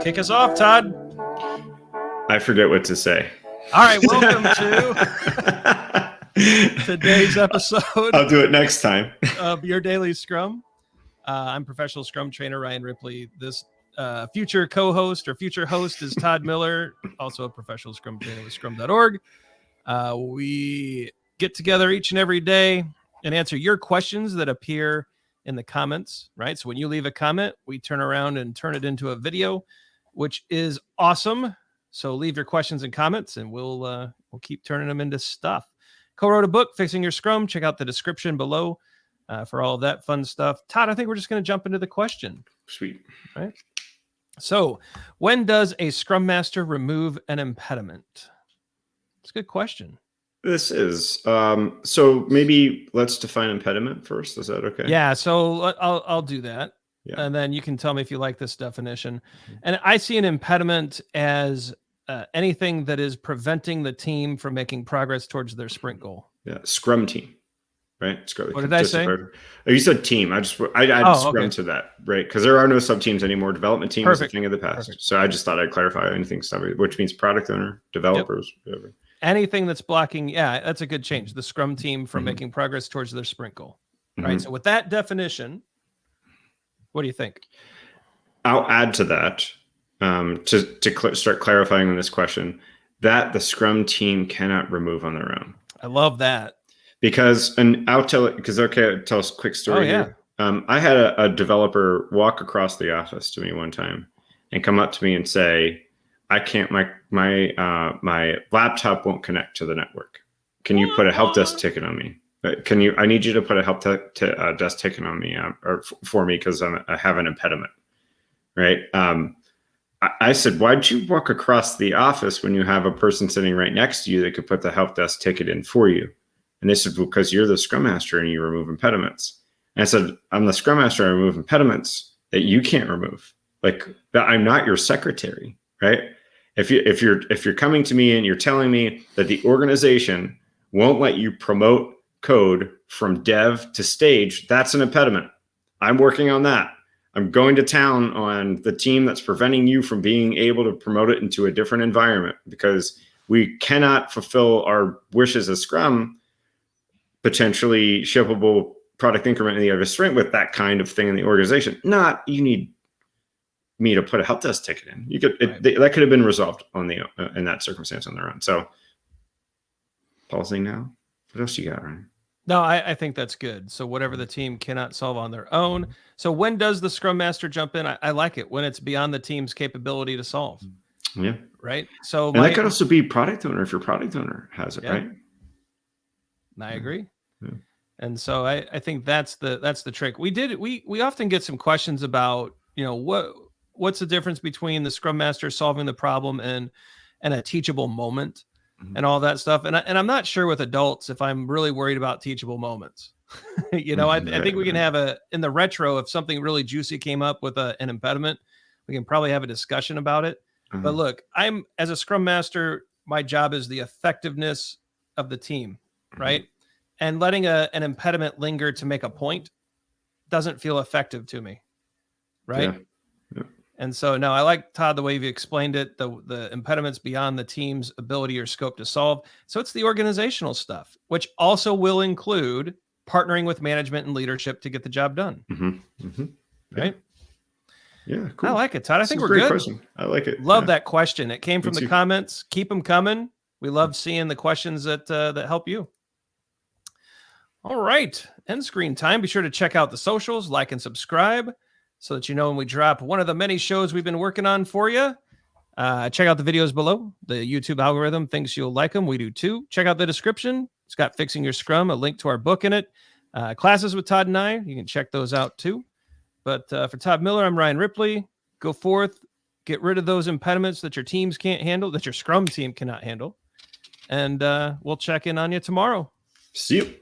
Kick us off, Todd. I forget what to say. All right, welcome to today's episode. I'll do it next time. Of Your Daily Scrum. I'm professional Scrum trainer Ryan Ripley. This future co-host or future host is Todd Miller, also a professional Scrum trainer with Scrum.org. We get together each and every day and answer your questions that appear in the comments, right? So when you leave a comment, we turn around and turn it into a video, which is awesome. So leave your questions and comments, and we'll keep turning them into stuff. Co-wrote a book, Fixing Your Scrum. Check out the description below for all of that fun stuff. Todd, I think we're just going to jump into the question. Sweet. Right. So when does a Scrum Master remove an impediment? It's a good question. This is. So maybe let's define impediment first. Is that okay? Yeah. So I'll do that. Yeah. And then you can tell me if you like this definition. And I see an impediment as anything that is preventing the team from making progress towards their sprint goal. Yeah. Scrum team. Right. Scrum. What did I say? You said team. I add Scrum to that, right? Because there are no sub teams anymore. Development team is a thing of the past. Perfect. So I just thought I'd clarify anything sub, which means product owner, developers, whatever. Anything that's blocking. Yeah, that's a good change. The Scrum team from making progress towards their sprint goal. Right. So with that definition, what do you think? I'll add to that to start clarifying this question that the Scrum team cannot remove on their own. I love that. Because, and I'll tell it, because, okay, I'll tell us a quick story here. I had a developer walk across the office to me one time and come up to me and say, I can't, my laptop won't connect to the network. Can you put a help desk ticket on me? I need you to put a help desk ticket on me or for me because I have an impediment, right? I said, why'd you walk across the office when you have a person sitting right next to you that could put the help desk ticket in for you? And they said, well, because you're the Scrum Master and you remove impediments. And I said, I'm the Scrum Master, I remove impediments that you can't remove. Like, I'm not your secretary, right? If you're coming to me and you're telling me that the organization won't let you promote code from dev to stage, that's an impediment. I'm working on that. I'm going to town on the team that's preventing you from being able to promote it into a different environment because we cannot fulfill our wishes as Scrum, potentially shippable product increment in the other sprint with that kind of thing in the organization. Not you need me to put a help desk ticket in. You could that could have been resolved on the in that circumstance on their own. So pausing now. What else you got, Ryan? No, I think that's good. So whatever the team cannot solve on their own. So when does the Scrum Master jump in? I like it when it's beyond the team's capability to solve. Yeah. Right. So and that could also be product owner if your product owner has it, right? And I agree. Yeah. And so I think that's the trick. We often get some questions about, what's the difference between the Scrum Master solving the problem and a teachable moment and all that stuff. And I'm not sure with adults if I'm really worried about teachable moments. I think we can have in the retro, if something really juicy came up with an impediment, we can probably have a discussion about it. But look, as a Scrum Master, my job is the effectiveness of the team, right? And letting an impediment linger to make a point doesn't feel effective to me, right? Yeah. And so, no, I like, Todd, the way you've explained it, the impediments beyond the team's ability or scope to solve. So it's the organizational stuff, which also will include partnering with management and leadership to get the job done. Right? Yeah, cool. I like it, Todd. I think we're good. Question. I like it. Love that question. It came from the comments. Keep them coming. We love seeing the questions that help you. All right. End screen time. Be sure to check out the socials, like and subscribe so that you know when we drop one of the many shows we've been working on for you. Check out the videos below. The YouTube algorithm thinks you'll like them. We do too. Check out the description. It's got Fixing Your Scrum, a link to our book in it. Classes with Todd and I. You can check those out too. But for Todd Miller, I'm Ryan Ripley. Go forth. Get rid of those impediments that your teams can't handle, that your Scrum team cannot handle. And we'll check in on you tomorrow. See you.